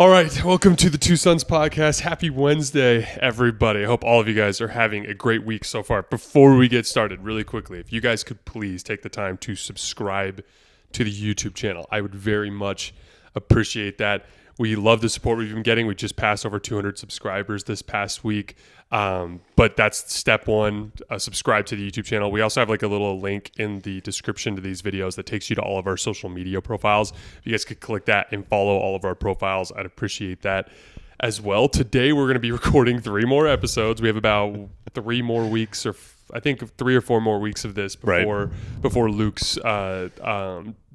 All right, welcome to the Two Sons Podcast. Happy Wednesday, everybody. I hope all of you guys are having a great week so far. Before we get started, really quickly, if you guys could please take the time to subscribe to the YouTube channel, I would very much appreciate that. We love the support we've been getting. We just passed over 200 subscribers this past week. But that's step one, subscribe to the YouTube channel. We also have like a little link in the description to these videos that takes you to all of our social media profiles. If you guys could click that and follow all of our profiles, I'd appreciate that as well. Today, we're going to be recording 3 more episodes. We have about 3 more weeks, or I think 3 or 4 more weeks of this before Luke's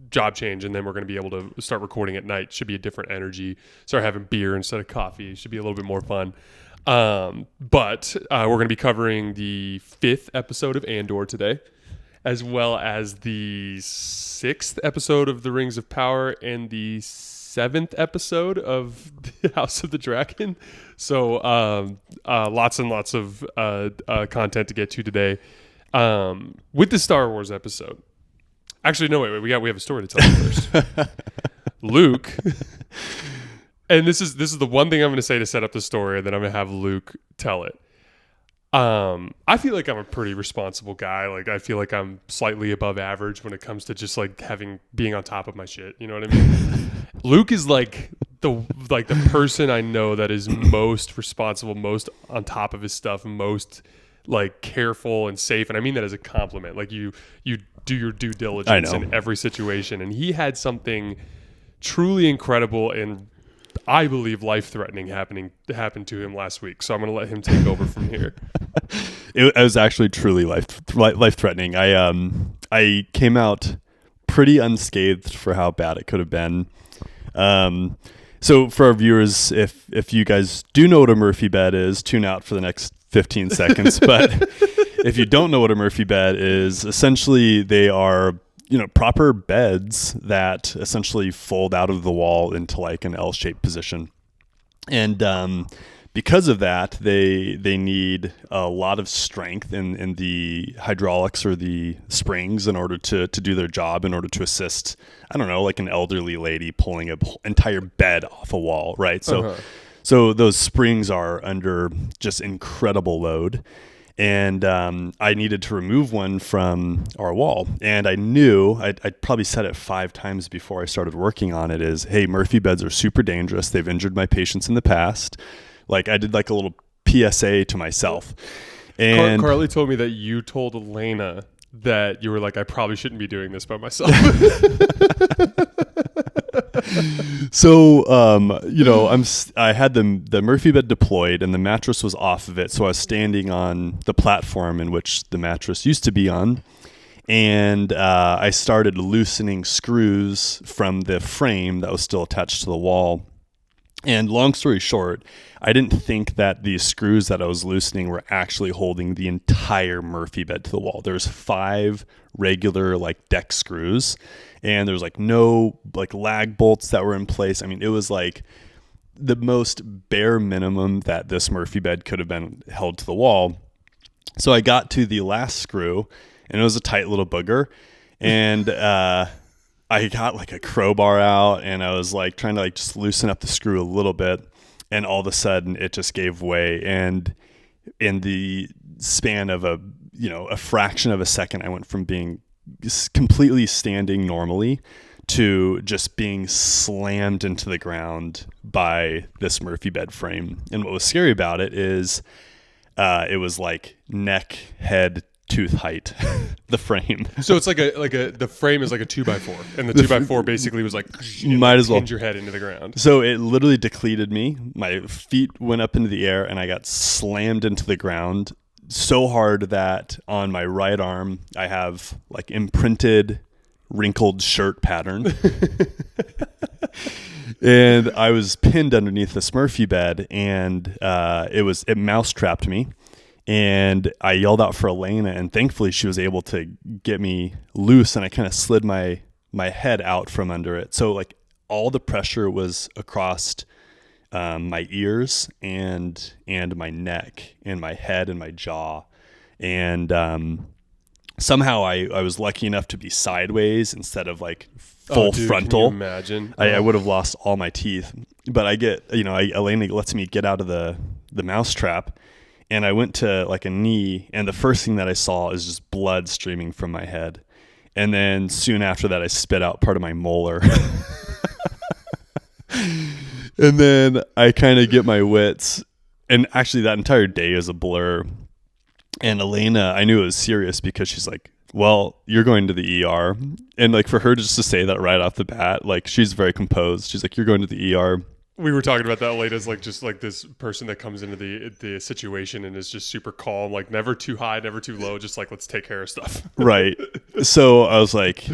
job change, and then we're going to be able to start recording at night. Should be a different energy. Start having beer instead of coffee. Should be a little bit more fun. But we're going to be covering the 5th episode of Andor today, as well as the 6th episode of The Rings of Power and the 7th episode of The House of the Dragon. So lots and lots of content to get to today with the Star Wars episode. Actually, no, wait. We have a story to tell you first. Luke, and this is the one thing I'm going to say to set up the story, and then I'm going to have Luke tell it. I feel like I'm a pretty responsible guy. Like, I feel like I'm slightly above average when it comes to just like being on top of my shit. You know what I mean? Luke is like the person I know that is most responsible, most on top of his stuff, most like careful and safe. And I mean that as a compliment. Like you do your due diligence in every situation. And he had something truly incredible and I believe life-threatening happened to him last week. So I'm going to let him take over from here. It was actually truly life-threatening. I came out pretty unscathed for how bad it could have been. So for our viewers, if you guys do know what a Murphy bed is, tune out for the next 15 seconds. But if you don't know what a Murphy bed is, essentially they are proper beds that essentially fold out of the wall into like an L-shaped position. And because of that, they need a lot of strength in the hydraulics or the springs in order to do their job, in order to assist, I don't know, like an elderly lady pulling an entire bed off a wall, right? So those springs are under just incredible load. And I needed to remove one from our wall. And I knew, I'd probably said it 5 times before I started working on it, is, hey, Murphy beds are super dangerous. They've injured my patients in the past. Like, I did like a little PSA to myself. And Carly told me that you told Elena that you were like, I probably shouldn't be doing this by myself. So, I had the Murphy bed deployed and the mattress was off of it. So I was standing on the platform in which the mattress used to be on. And I started loosening screws from the frame that was still attached to the wall. And long story short, I didn't think that the screws that I was loosening were actually holding the entire Murphy bed to the wall. There's 5 regular like deck screws, and there's like no like lag bolts that were in place. I mean, it was like the most bare minimum that this Murphy bed could have been held to the wall. So I got to the last screw, and it was a tight little booger, and I got like a crowbar out, and I was like trying to like just loosen up the screw a little bit, and all of a sudden it just gave way. And in the span of a fraction of a second, I went from being completely standing normally to just being slammed into the ground by this Murphy bed frame. And what was scary about it is it was like neck, head, tooth height, the frame. So it's like the frame is like a 2x4, and the 2x4 basically was like might as well hinge your head into the ground. So it literally depleted me. My feet went up into the air, and I got slammed into the ground so hard that on my right arm I have like imprinted wrinkled shirt pattern. And I was pinned underneath this Murphy bed, and it mouse trapped me. And I yelled out for Elena, and thankfully she was able to get me loose, and I kind of slid my head out from under it. So like all the pressure was across my ears and my neck and my head and my jaw. And somehow I was lucky enough to be sideways instead of like full frontal. Can you imagine? I would have lost all my teeth. But I get, Elena lets me get out of the mouse trap, and I went to like a knee, and the first thing that I saw is just blood streaming from my head. And then soon after that, I spit out part of my molar. And then I kind of get my wits. And actually, that entire day is a blur. And Elena, I knew it was serious because she's like, well, you're going to the ER. And like for her just to say that right off the bat, like she's very composed. She's like, you're going to the ER. We were talking about that late as like just like this person that comes into the situation and is just super calm, like never too high, never too low, just like let's take care of stuff. Right. So I was like,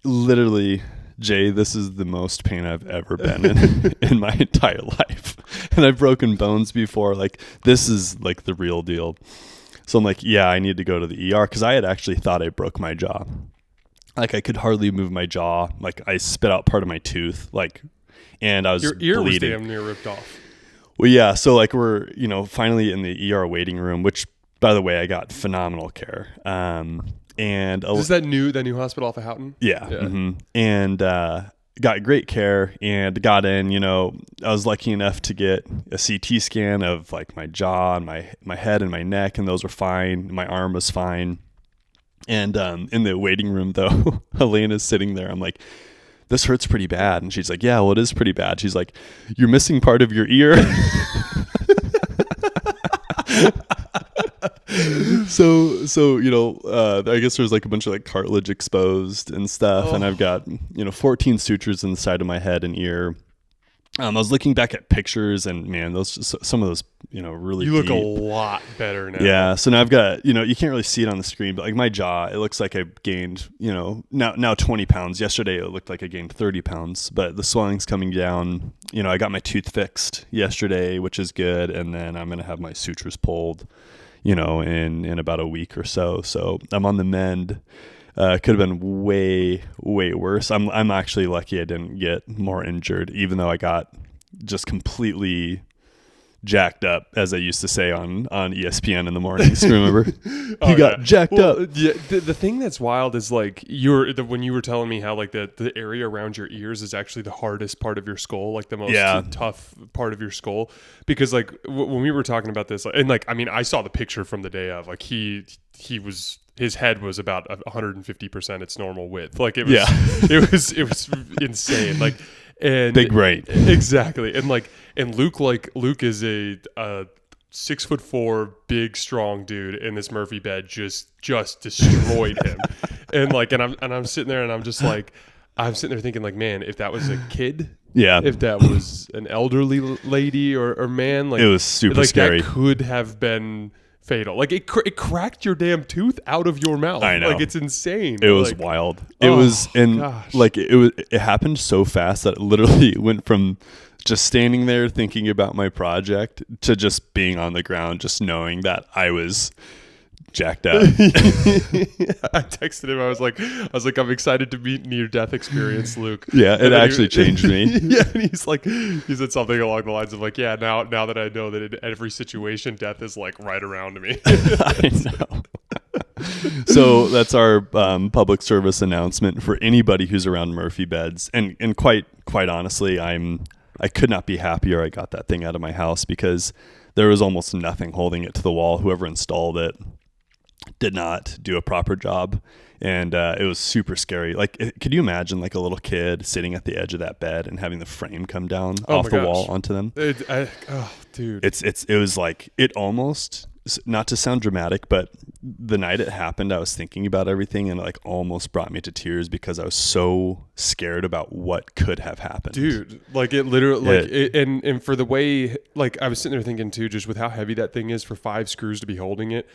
literally, Jay, this is the most pain I've ever been in my entire life. And I've broken bones before. Like this is like the real deal. So I'm like, yeah, I need to go to the ER because I had actually thought I broke my jaw. Like I could hardly move my jaw. Like I spit out part of my tooth. Like. And I was your ear bleeding. was damn near ripped off. Well, yeah. So like we're, finally in the ER waiting room, which by the way, I got phenomenal care. And is that new hospital off of Houghton? Yeah. Mm-hmm. And, got great care and got in, I was lucky enough to get a CT scan of like my jaw and my head and my neck. And those were fine. My arm was fine. And, in the waiting room though, Elena's sitting there. I'm like, this hurts pretty bad. And she's like, yeah, well, it is pretty bad. She's like, you're missing part of your ear. So I guess there's like a bunch of like cartilage exposed and stuff. And I've got, 14 sutures inside of my head and ear. I was looking back at pictures and man, some of those, really you look deep. a lot better now. Yeah. So now I've got, you can't really see it on the screen, but like my jaw, it looks like I gained, now 20 pounds. Yesterday it looked like I gained 30 pounds, but the swelling's coming down. I got my tooth fixed yesterday, which is good. And then I'm going to have my sutures pulled, in about a week or so. So I'm on the mend. Could have been way, way worse. I'm actually lucky I didn't get more injured, even though I got just completely jacked up, as I used to say on ESPN in the mornings. Remember? He got jacked up. Yeah. The thing that's wild is like when you were telling me how like the area around your ears is actually the hardest part of your skull, like the most tough part of your skull, because like when we were talking about this, and like I mean I saw the picture from the day of, like his head was about 150% its normal width. Like it was it was insane. Like, and big brain. Exactly. And Luke is a 6'4", big, strong dude, and this Murphy bed just destroyed him. and I'm sitting there and I'm sitting there thinking like, man, if that was a kid, if that was an elderly lady or man, like it was super scary. That could have been fatal. Like it cracked your damn tooth out of your mouth. I know. Like it's insane. It was wild. It was, and gosh. Like it happened so fast that it literally went from just standing there thinking about my project to just being on the ground, just knowing that I was jacked up. I texted him. I was like, I'm excited to meet near death experience, Luke. Yeah, it actually changed me. Yeah, and he said something along the lines of like, yeah, now that I know that in every situation, death is like right around me. I know. So that's our public service announcement for anybody who's around Murphy beds, and quite honestly, I could not be happier I got that thing out of my house, because there was almost nothing holding it to the wall. Whoever installed it did not do a proper job, and it was super scary. Like, could you imagine like a little kid sitting at the edge of that bed and having the frame come down off the wall onto them? Dude, it was like, it almost, not to sound dramatic, but the night it happened, I was thinking about everything, and it like almost brought me to tears because I was so scared about what could have happened. Dude, like it literally, and for the way, like I was sitting there thinking too, just with how heavy that thing is for 5 screws to be holding it.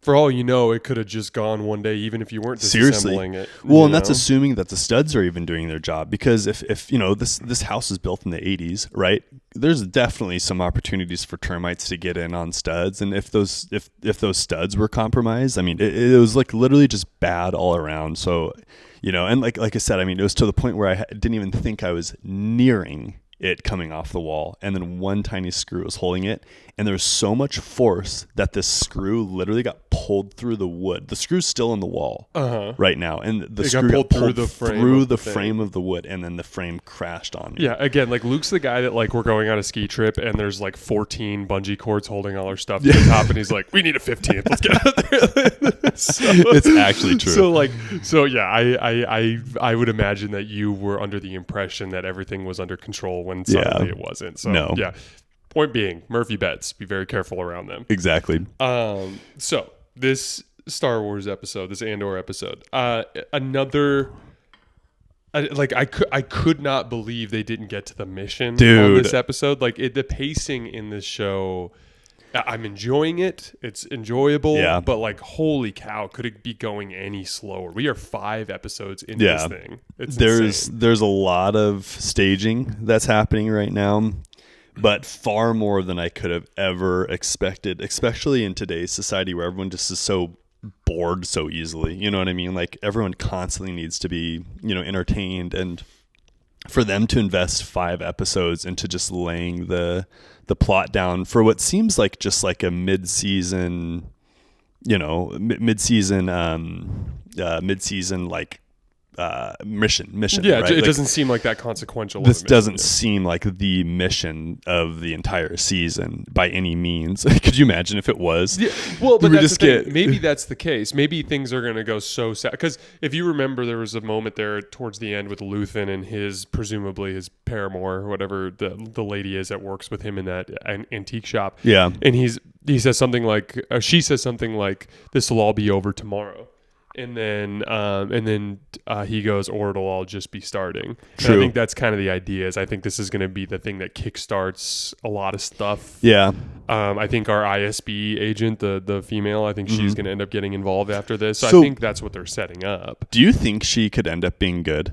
For all you know, it could have just gone one day, even if you weren't disassembling it. Well, and that's assuming that the studs are even doing their job, because if this house is built in the 80s, right? There's definitely some opportunities for termites to get in on studs, and if those studs were compromised, I mean, it was like literally just bad all around. So, and like I said, I mean, it was to the point where I didn't even think I was nearing it coming off the wall, and then one tiny screw was holding it, and there was so much force that this screw literally got pulled through the wood. The screw's still in the wall right now, and the It screw got pulled through the frame of the wood, and then the frame crashed on me. Yeah, again, like Luke's the guy that like we're going on a ski trip and there's like 14 bungee cords holding all our stuff to the top, and he's like, "We need a 15th. Let's get out there." So, it's actually true. So yeah, I would imagine that you were under the impression that everything was under control when suddenly it wasn't. So no. Yeah. Point being, Murphy beds. Be very careful around them. Exactly. So this Star Wars episode, this Andor episode, another. I could not believe they didn't get to the mission on this episode. Like the pacing in this show, I'm enjoying it. It's enjoyable, but like, holy cow, could it be going any slower? We are 5 episodes into this thing. There's a lot of staging that's happening right now, but far more than I could have ever expected, especially in today's society where everyone just is so bored so easily. You know what I mean? Like everyone constantly needs to be, entertained, and for them to invest 5 episodes into just laying the plot down for what seems like just like a mid-season like mission. Yeah, right? it doesn't seem like that consequential. This doesn't seem like the mission of the entire season by any means. Could you imagine if it was? Yeah, well, but that's the thing. Maybe that's the case. Maybe things are going to go so sad. Because if you remember, there was a moment there towards the end with Luthen and presumably his paramour, or whatever the lady is that works with him in that antique shop. Yeah, and he says something like, she says something like, "This will all be over tomorrow." And then he goes, "Or it'll all just be starting." And I think that's kind of the idea. I think this is going to be the thing that kickstarts a lot of stuff. Yeah. I think our ISB agent, the female, I think she's going to end up getting involved after this. So I think that's what they're setting up. Do you think she could end up being good?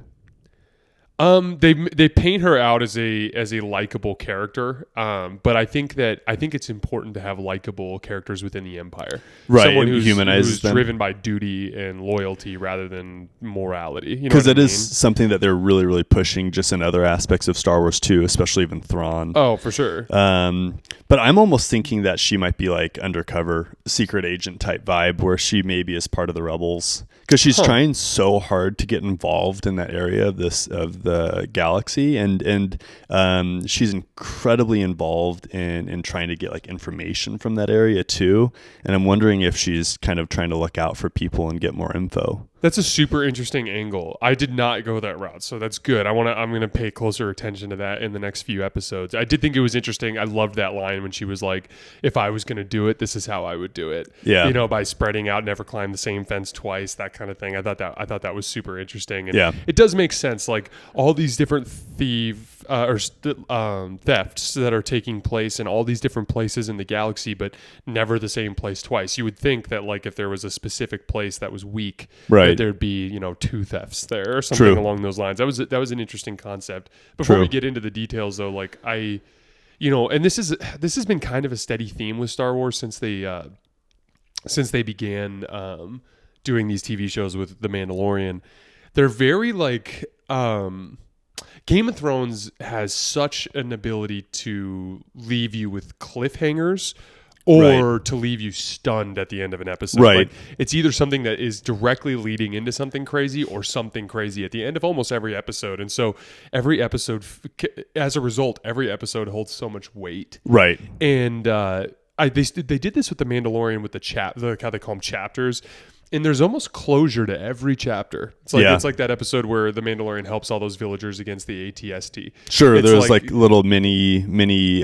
They paint her out as a likable character, but I think it's important to have likable characters within the Empire, right? Someone who's driven by duty and loyalty rather than morality. Because it is something that they're really, really pushing just in other aspects of Star Wars too, especially even Thrawn. Oh, for sure. But I'm almost thinking that she might be like undercover secret agent type vibe, where she maybe is part of the rebels, because she's trying so hard to get involved in that area of the galaxy, and she's incredibly involved in trying to get like information from that area too. And I'm wondering if she's kind of trying to look out for people and get more info. That's a super interesting angle. I did not go that route, so that's good. I'm going to pay closer attention to that in the next few episodes. I did think it was interesting. I loved that line when she was like, "If I was going to do it, this is how I would do it." Yeah. By spreading out, never climb the same fence twice, that kind of thing. I thought that was super interesting, and it does make sense. Like all these different thefts that are taking place in all these different places in the galaxy, but never the same place twice. You would think that like if there was a specific place that was weak, right, there'd be 2 thefts there or something along those lines. That was an interesting concept. Before we get into the details though, like and this has been kind of a steady theme with Star Wars since they began doing these TV shows with The Mandalorian. They're very like Game of Thrones has such an ability to leave you with cliffhangers or to leave you stunned at the end of an episode. Right. Like, it's either something that is directly leading into something crazy or something crazy at the end of almost every episode. And so every episode, as a result, every episode holds so much weight. Right. And they did this with The Mandalorian with how they call them chapters. And there's almost closure to every chapter. It's like that episode where the Mandalorian helps all those villagers against the ATST. Sure, there's like little mini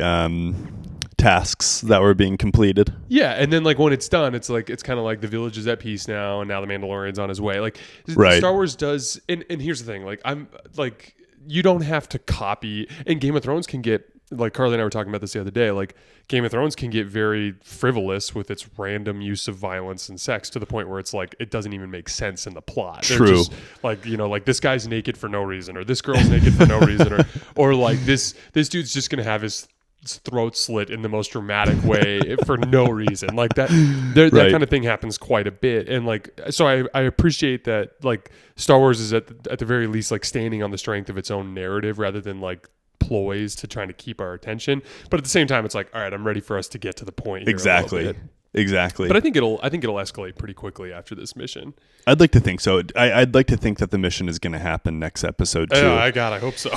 tasks that were being completed. Yeah, and then like when it's done, it's kind of like the village is at peace now, and now the Mandalorian's on his way. Like Star Wars does, and here's the thing: like I'm like you don't have to copy. And Game of Thrones can get, like Carly and I were talking about this the other day, like Game of Thrones can get very frivolous with its random use of violence and sex to the point where it's like it doesn't even make sense in the plot. True. They're just like, like this guy's naked for no reason, or this girl's naked for no reason, or like this dude's just gonna have his throat slit in the most dramatic way for no reason. Like that kind of thing happens quite a bit. And like, so I appreciate that like Star Wars is at the very least like standing on the strength of its own narrative rather than like ploys to trying to keep our attention. But at the same time, it's like, all right, I'm ready for us to get to the point here. Exactly. Exactly. But I think it'll escalate pretty quickly after this mission. I'd like to think so. I'd like to think that the mission is going to happen next episode too. I hope so.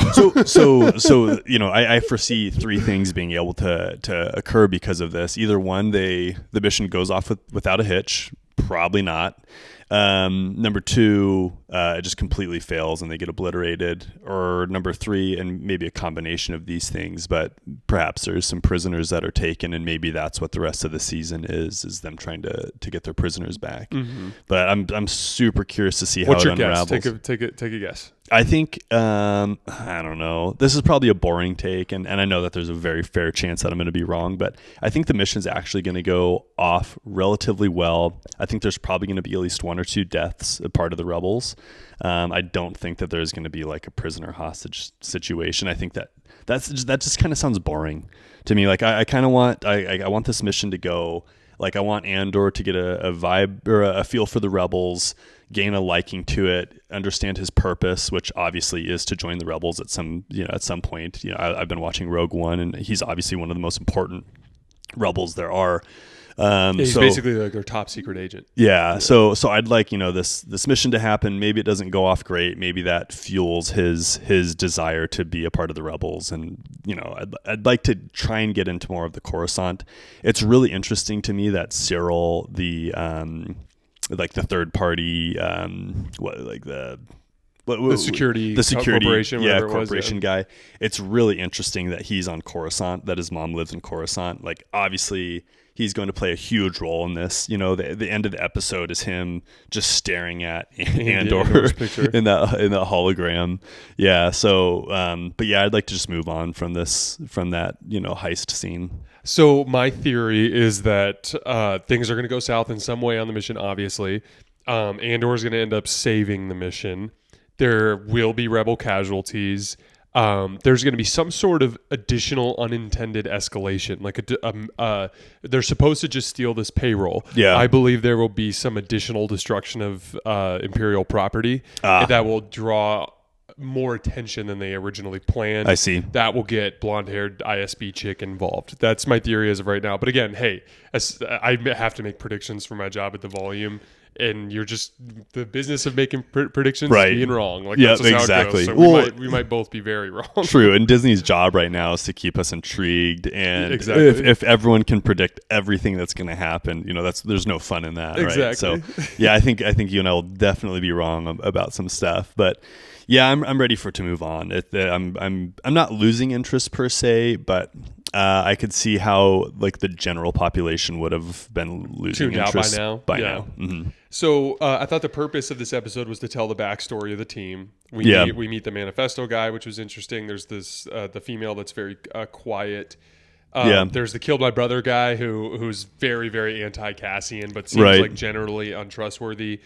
So I foresee three things being able to occur because of this. Either one, the mission goes off without a hitch. Probably not. Number two, it just completely fails and they get obliterated. Or number three, and maybe a combination of these things, but perhaps there's some prisoners that are taken, and maybe that's what the rest of the season is them trying to get their prisoners back. Mm-hmm. But I'm super curious to see how it unravels. What's your guess? Take a guess. I think, I don't know. This is probably a boring take, and I know that there's a very fair chance that I'm going to be wrong, but I think the mission's actually going to go off relatively well. I think there's probably going to be at least one or two deaths a part of the rebels. I don't think that there's going to be like a prisoner hostage situation. I think that just kind of sounds boring to me. Like I kind of want, I want this mission to go, like I want Andor to get a vibe or a feel for the rebels, gain a liking to it, understand his purpose, which obviously is to join the rebels at some point. I've been watching Rogue One, and he's obviously one of the most important rebels there are. He's basically like their top secret agent. Yeah. So I'd like, this mission to happen. Maybe it doesn't go off great. Maybe that fuels his desire to be a part of the rebels. And, I'd like to try and get into more of the Coruscant. It's really interesting to me that Cyril, the third party, the security corporation guy. It's really interesting that he's on Coruscant, that his mom lives in Coruscant. Like, obviously he's going to play a huge role in this. The end of the episode is him just staring at Andor in that hologram. Yeah. So, but yeah, I'd like to just move on from that, heist scene. So my theory is that things are going to go south in some way on the mission, obviously. Andor is going to end up saving the mission. There will be rebel casualties. There's going to be some sort of additional unintended escalation. Like they're supposed to just steal this payroll. Yeah. I believe there will be some additional destruction of Imperial property that will draw more attention than they originally planned. I see. That will get blonde-haired ISB chick involved. That's my theory as of right now. But again, hey, I have to make predictions for my job at the Volume. And you're just the business of making predictions, right? Being wrong, like yeah, that's just exactly. How it goes. So we might both be very wrong. True, and Disney's job right now is to keep us intrigued, and exactly. if everyone can predict everything that's going to happen, there's no fun in that, exactly. Right? So, yeah, I think you and I will definitely be wrong about some stuff, but yeah, I'm ready for it to move on. I'm not losing interest per se, but I could see how like the general population would have been losing interest by now. Mm-hmm. So I thought the purpose of this episode was to tell the backstory of the team. We meet the manifesto guy, which was interesting. There's this the female that's very quiet. There's the killed my brother guy who's very, very anti-Cassian, but seems like generally untrustworthy.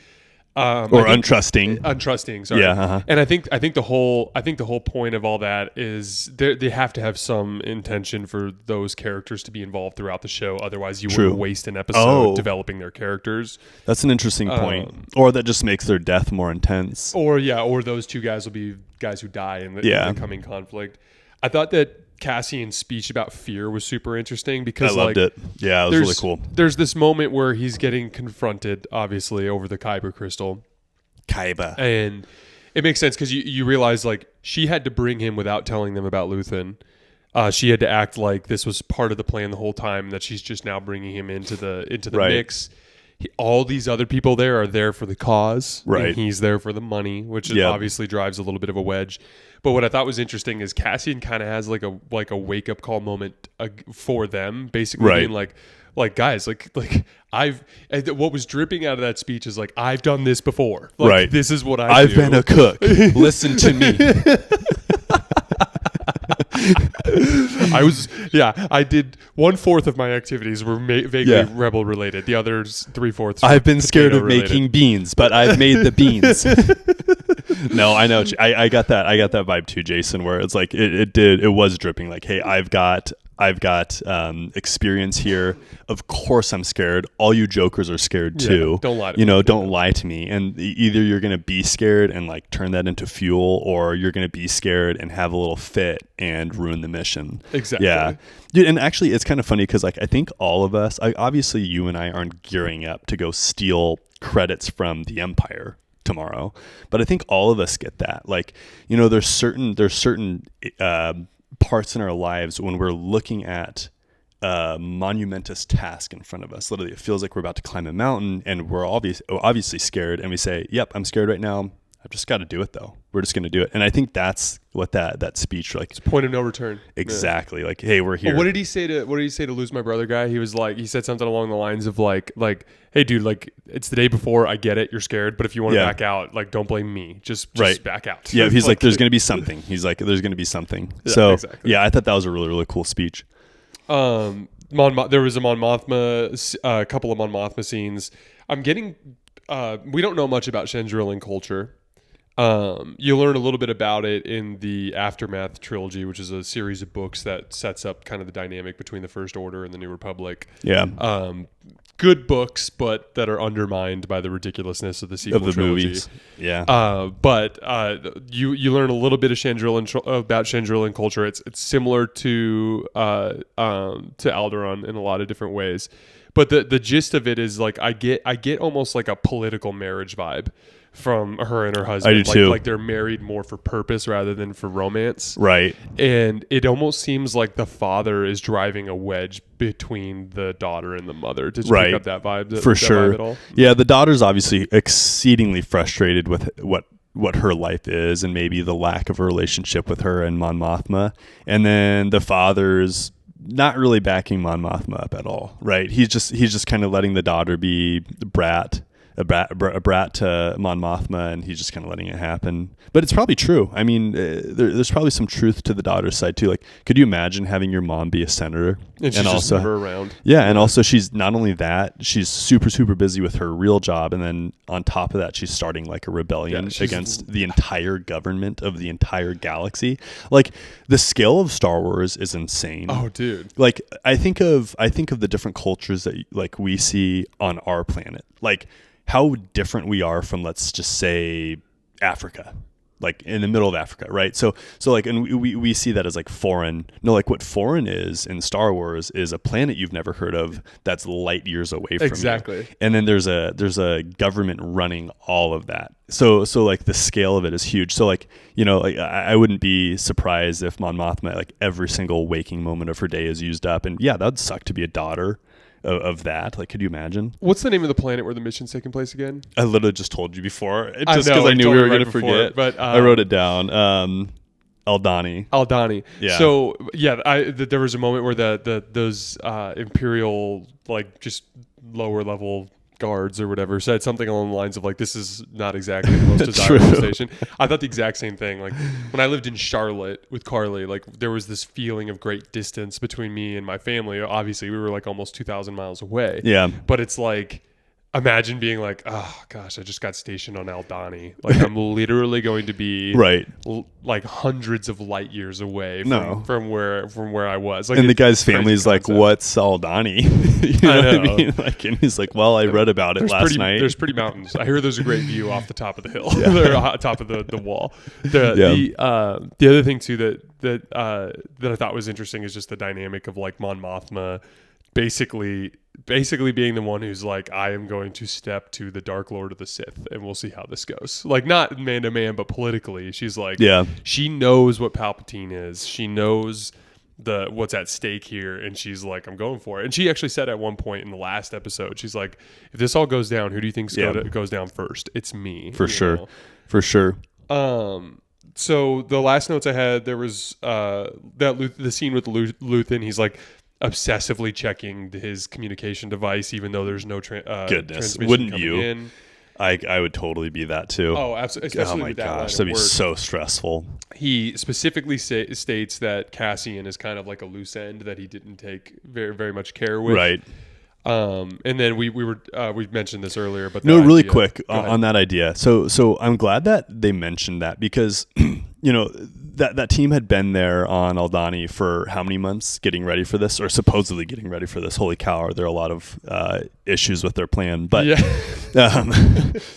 Untrusting. Sorry. Yeah. Uh-huh. And I think the whole point of all that is they have to have some intention for those characters to be involved throughout the show. Otherwise, you wouldn't waste an episode developing their characters. That's an interesting point. Or that just makes their death more intense. Or those two guys will be guys who die in the coming conflict. I thought that Cassian's speech about fear was super interesting because I loved it. Yeah, it was really cool. There's this moment where he's getting confronted, obviously, over the Kyber crystal. And it makes sense because you realize like she had to bring him without telling them about Luthen. She had to act like this was part of the plan the whole time, that she's just now bringing him into the mix. All these other people there are there for the cause, right? And he's there for the money, which obviously drives a little bit of a wedge. But what I thought was interesting is Cassian kind of has like a wake up call moment for them, basically being like guys, like what was dripping out of that speech is like, I've done this before, like, right? This is what I've been a cook. Listen to me. I did 1/4 of my activities were vaguely rebel related. The others 3/4. I've been scared of making beans, but I've made the beans. No, I know. I got that vibe too, Jason, where it's like it was dripping like, hey, I've got I've got experience here. Of course I'm scared. All you jokers are scared too. Don't lie to me. Don't lie to me. And either you're going to be scared and like turn that into fuel, or you're going to be scared and have a little fit and ruin the mission. Exactly. Yeah. Dude, and actually it's kind of funny because like I think all of us, obviously you and I aren't gearing up to go steal credits from the Empire tomorrow, but I think all of us get that. Like, there's certain parts in our lives when we're looking at a monumentous task in front of us. Literally, it feels like we're about to climb a mountain and we're obviously scared, and we say, yep, I'm scared right now. I've just got to do it though. We're just going to do it. And I think that's what that speech, like, it's point of no return. Exactly. Yeah. Like, hey, we're here. Well, what did he say to Lose My Brother guy? He was like, he said something along the lines of like, hey dude, like it's the day before. I get it. You're scared, but if you want to back out, like don't blame me. Just back out. Yeah. He's like, there's going to be something. He's like, there's going to be something. Yeah, so exactly. Yeah, I thought that was a really, really cool speech. There was a Mon Mothma, a couple of Mon Mothma scenes. We don't know much about Chandrilan culture. You learn a little bit about it in the Aftermath trilogy, which is a series of books that sets up kind of the dynamic between the First Order and the New Republic. Yeah. Good books, but that are undermined by the ridiculousness of the sequel trilogy. Movies. Yeah. But you learn a little bit of about Chandrilan culture. It's similar to Alderaan in a lot of different ways. But the gist of it is like I get almost like a political marriage vibe from her and her husband. I do too. Like they're married more for purpose rather than for romance. Right. And it almost seems like the father is driving a wedge between the daughter and the mother. Did you pick up that vibe? For sure. Vibe at all? Yeah, the daughter's obviously exceedingly frustrated with what her life is and maybe the lack of a relationship with her and Mon Mothma. And then the father's not really backing Mon Mothma up at all, right? He's just kind of letting the daughter be a brat to Mon Mothma, and he's just kind of letting it happen. But it's probably true. I mean, there's probably some truth to the daughter's side too. Like, could you imagine having your mom be a senator and she's also just never around? Yeah, and also she's not only that, she's super super busy with her real job, and then on top of that, she's starting like a rebellion against the entire government of the entire galaxy. Like, the scale of Star Wars is insane. Oh, dude! Like, I think of the different cultures that like we see on our planet. Like, how different we are from, let's just say, Africa, like in the middle of Africa, right? So like, and we see that as like foreign. No, like what foreign is in Star Wars is a planet you've never heard of that's light years away from you. And then there's a government running all of that. So like the scale of it is huge. So like, like I wouldn't be surprised if Mon Mothma, like every single waking moment of her day is used up. And yeah, that'd suck to be a daughter of that. Like, could you imagine? What's the name of the planet where the mission's taking place again? I literally just told you before, just because I knew we were going to forget. But I wrote it down. Aldhani. Yeah. So yeah, there was a moment where those Imperial, like, just lower level guards or whatever said something along the lines of like, this is not exactly the most desirable station. I thought the exact same thing. Like, when I lived in Charlotte with Carly, like, there was this feeling of great distance between me and my family. Obviously we were like almost 2,000 miles away. Yeah. But it's like, imagine being like, oh gosh, I just got stationed on Aldhani. Like, I'm literally going to be like hundreds of light years away from where I was. Like, and the guy's family's like, what's Aldhani? You know what I mean? Like, and he's like, well, I read about it last night. There's pretty mountains. I hear there's a great view off the top of the hill. They're top of the wall. The other thing too that I thought was interesting is just the dynamic of like Mon Mothma basically being the one who's like, I am going to step to the Dark Lord of the Sith and we'll see how this goes. Like, not man to man, but politically. She's like, she knows what Palpatine is. She knows what's at stake here, and she's like, I'm going for it. And she actually said at one point in the last episode, she's like, if this all goes down, who do you think goes down first? It's me. For sure. So the last notes I had, there was the scene with Luthen. He's like obsessively checking his communication device, even though there's no goodness, wouldn't you? In. I would totally be that too. Oh, absolutely. Oh my gosh, that'd be so stressful. He specifically states that Cassian is kind of like a loose end that he didn't take very, very much care with. Right. And then we mentioned this earlier, but really quick on that idea. So I'm glad that they mentioned that, because that team had been there on Aldani for how many months getting ready for this, or supposedly getting ready for this. Holy cow, are there a lot of issues with their plan? But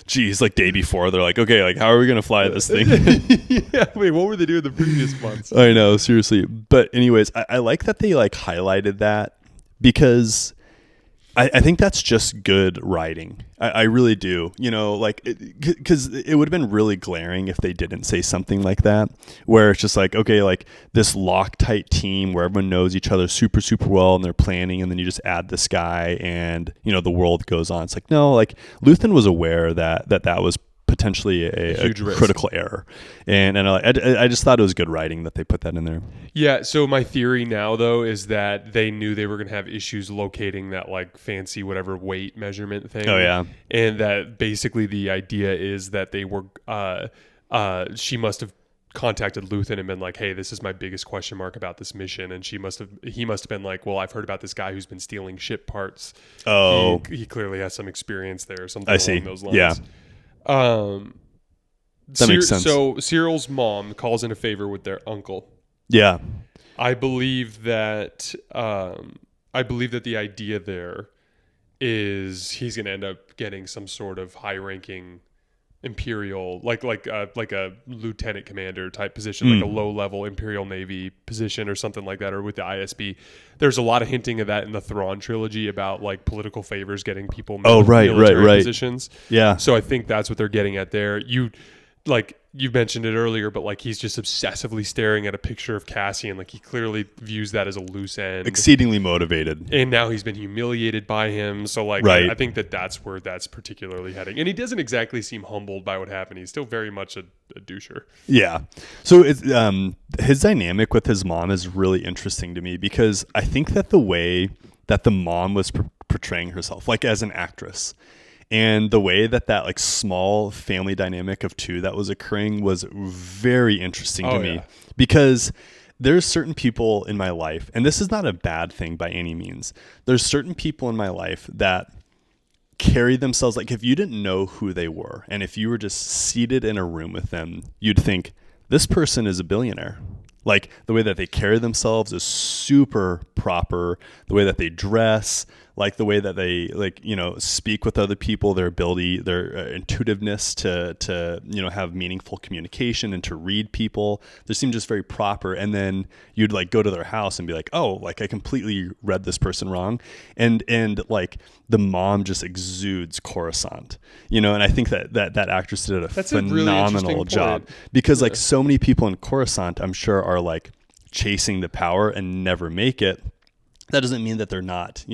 geez, like day before, they're like, okay, like how are we going to fly this thing? Yeah, wait, what were they doing the previous months? I know, seriously. But anyways, I like that they like highlighted that, because I think that's just good writing. I really do. Because it would have been really glaring if they didn't say something like that, where it's just like, okay, like this Loctite team where everyone knows each other super, super well and they're planning, and then you just add this guy and, the world goes on. It's like, no, like Luthen was aware that was potentially a critical error, and I just thought it was good writing that they put that in there. Yeah, so my theory now though is that they knew they were going to have issues locating that like fancy whatever weight measurement thing. Oh yeah, and that basically the idea is that they were she must have contacted Luthen and been like, hey, this is my biggest question mark about this mission, and he must have been like, well, I've heard about this guy who's been stealing ship parts. He clearly has some experience there or something along those lines. Yeah. That makes sense. So Cyril's mom calls in a favor with their uncle. Yeah. I believe that the idea there is he's going to end up getting some sort of high-ranking Imperial, like a lieutenant commander type position, like a low-level Imperial Navy position or something like that, or with the ISB. There's a lot of hinting of that in the Thrawn trilogy about like political favors getting people military positions. Yeah. So I think that's what they're getting at there. You mentioned it earlier, but like he's just obsessively staring at a picture of Cassian. Like he clearly views that as a loose end. Exceedingly motivated. And now he's been humiliated by him. So like, I think that's where that's particularly heading. And he doesn't exactly seem humbled by what happened. He's still very much a doucher. Yeah. So it's, his dynamic with his mom is really interesting to me, because I think that the way that the mom was portraying herself, like as an actress, and the way that like small family dynamic of two that was occurring was very interesting to me, because there's certain people in my life, and this is not a bad thing by any means. There's certain people in my life that carry themselves like, if you didn't know who they were, and if you were just seated in a room with them, you'd think this person is a billionaire. Like the way that they carry themselves is super proper. The way that they dress, like the way that they speak with other people, their ability, their intuitiveness to have meaningful communication and to read people, they seem just very proper. And then you'd like go to their house and be like, oh, like I completely read this person wrong. And like the mom just exudes Coruscant, and I think that actress did a phenomenal really job, because like so many people in Coruscant, I'm sure, are like chasing the power and never make it. That doesn't mean that they're not,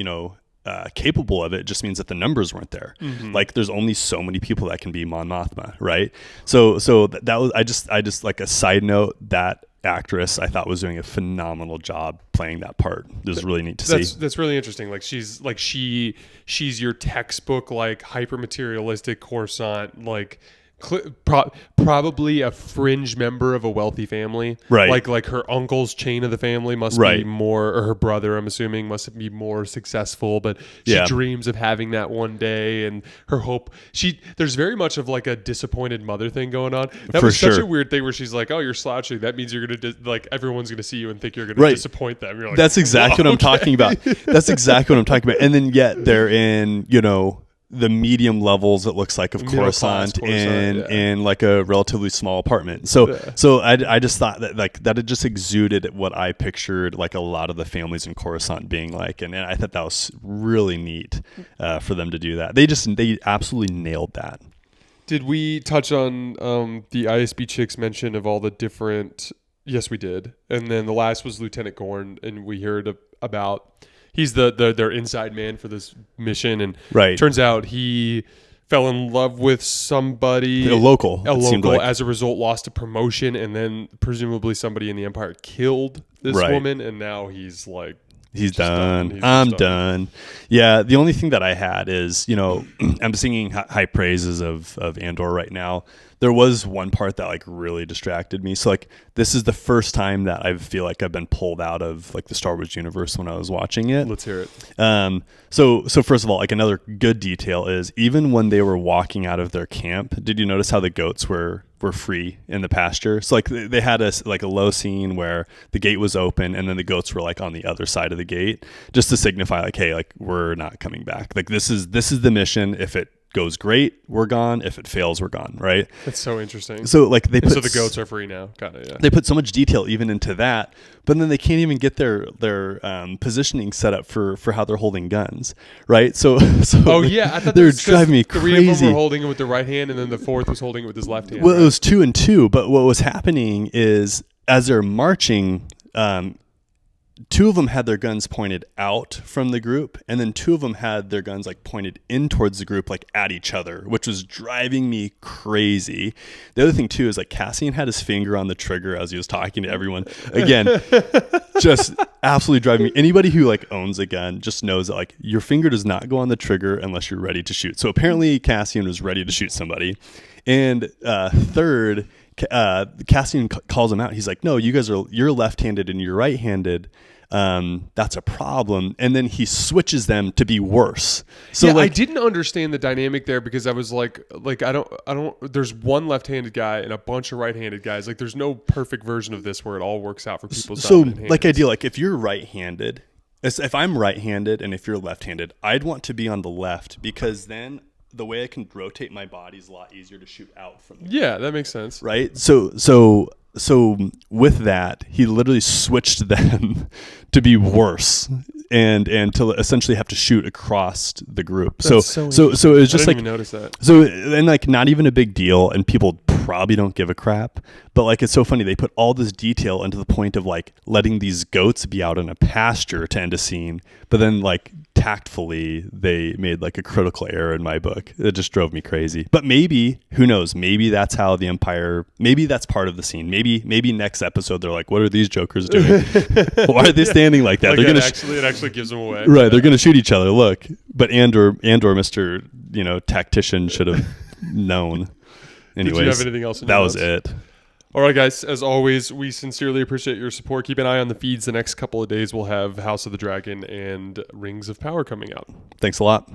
capable of it. It just means that the numbers weren't there. Mm-hmm. Like there's only so many people that can be Mon Mothma, right? So that was, I just like a side note, that actress I thought was doing a phenomenal job playing that part. It was really neat to see. That's really interesting. Like she's your textbook like hyper materialistic Coruscant, like probably a fringe member of a wealthy family, right? Like her uncle's chain of the family must be more, or her brother, I'm assuming, must be more successful, but she dreams of having that one day, and her hope, there's very much of like a disappointed mother thing going on. That was such a weird thing where she's like, oh, you're slouching, that means you're gonna like everyone's gonna see you and think you're gonna disappoint them. You're like, that's exactly what I'm talking about. That's exactly what I'm talking about. And then yet they're in the medium levels, it looks like, of Coruscant in like a relatively small apartment. So I just thought that like that it just exuded what I pictured like a lot of the families in Coruscant being like, and I thought that was really neat for them to do that. They absolutely nailed that. Did we touch on the ISB chick's mention of all the different? Yes, we did. And then the last was Lieutenant Gorn, and we heard about. He's their inside man for this mission, and turns out he fell in love with somebody, a local, as a result lost a promotion, and then presumably somebody in the Empire killed this woman, and now he's like, he's done. I'm done. Yeah, the only thing that I had is, I'm singing high praises of Andor right now. there was one part that like really distracted me. So like this is the first time that I feel like I've been pulled out of like the Star Wars universe when I was watching it. Let's hear it. So first of all, like another good detail is even when they were walking out of their camp, did you notice how the goats were free in the pasture? So like they had a low scene where the gate was open and then the goats were like on the other side of the gate, just to signify like, hey, like we're not coming back. Like this is the mission. If it goes great, we're gone. If it fails, we're gone. Right. That's so interesting. So like they put, so the goats are free now. Got it. Yeah. They put so much detail even into that, but then they can't even get their positioning set up for how they're holding guns. Right. So oh yeah, I thought they're driving me crazy. 3 of them were holding it with the right hand, and then the 4th was holding it with his left hand. Well, right? It was 2 and 2, but what was happening is as they're marching, 2 of them had their guns pointed out from the group, and then 2 of them had their guns like pointed in towards the group, like at each other, which was driving me crazy. The other thing too is like Cassian had his finger on the trigger as he was talking to everyone. Again, just absolutely driving me. Anybody who like owns a gun just knows that like your finger does not go on the trigger unless you're ready to shoot. So apparently Cassian was ready to shoot somebody. And third, Cassian calls him out. He's like, no, you're left-handed and you're right-handed. That's a problem. And then he switches them to be worse. So yeah, like, I didn't understand the dynamic there because I was like I don't there's one left-handed guy and a bunch of right-handed guys. Like there's no perfect version of this where it all works out for people's dominant hands. Like ideal, like if you're right-handed, if I'm right-handed and if you're left-handed, I'd want to be on the left because then the way I can rotate my body is a lot easier to shoot out from. Yeah, that makes sense. Right? So with that, he literally switched them to be worse and to essentially have to shoot across the group. That's so it was just I like didn't even notice that. So and like not even a big deal, and people probably don't give a crap, but like it's so funny they put all this detail into the point of like letting these goats be out in a pasture to end a scene, but then like tactfully they made like a critical error in my book. It just drove me crazy. But maybe, who knows, maybe that's how the Empire, maybe that's part of the scene. Maybe next episode they're like, what are these jokers doing? Why are they standing like that? Like They're gonna it actually gives them away. Right, they're gonna shoot each other. Look, but Andor, Mr. Tactician should have known. Anyways, did you have anything else? That was it. All right, guys. As always, we sincerely appreciate your support. Keep an eye on the feeds. The next couple of days, we'll have House of the Dragon and Rings of Power coming out. Thanks a lot.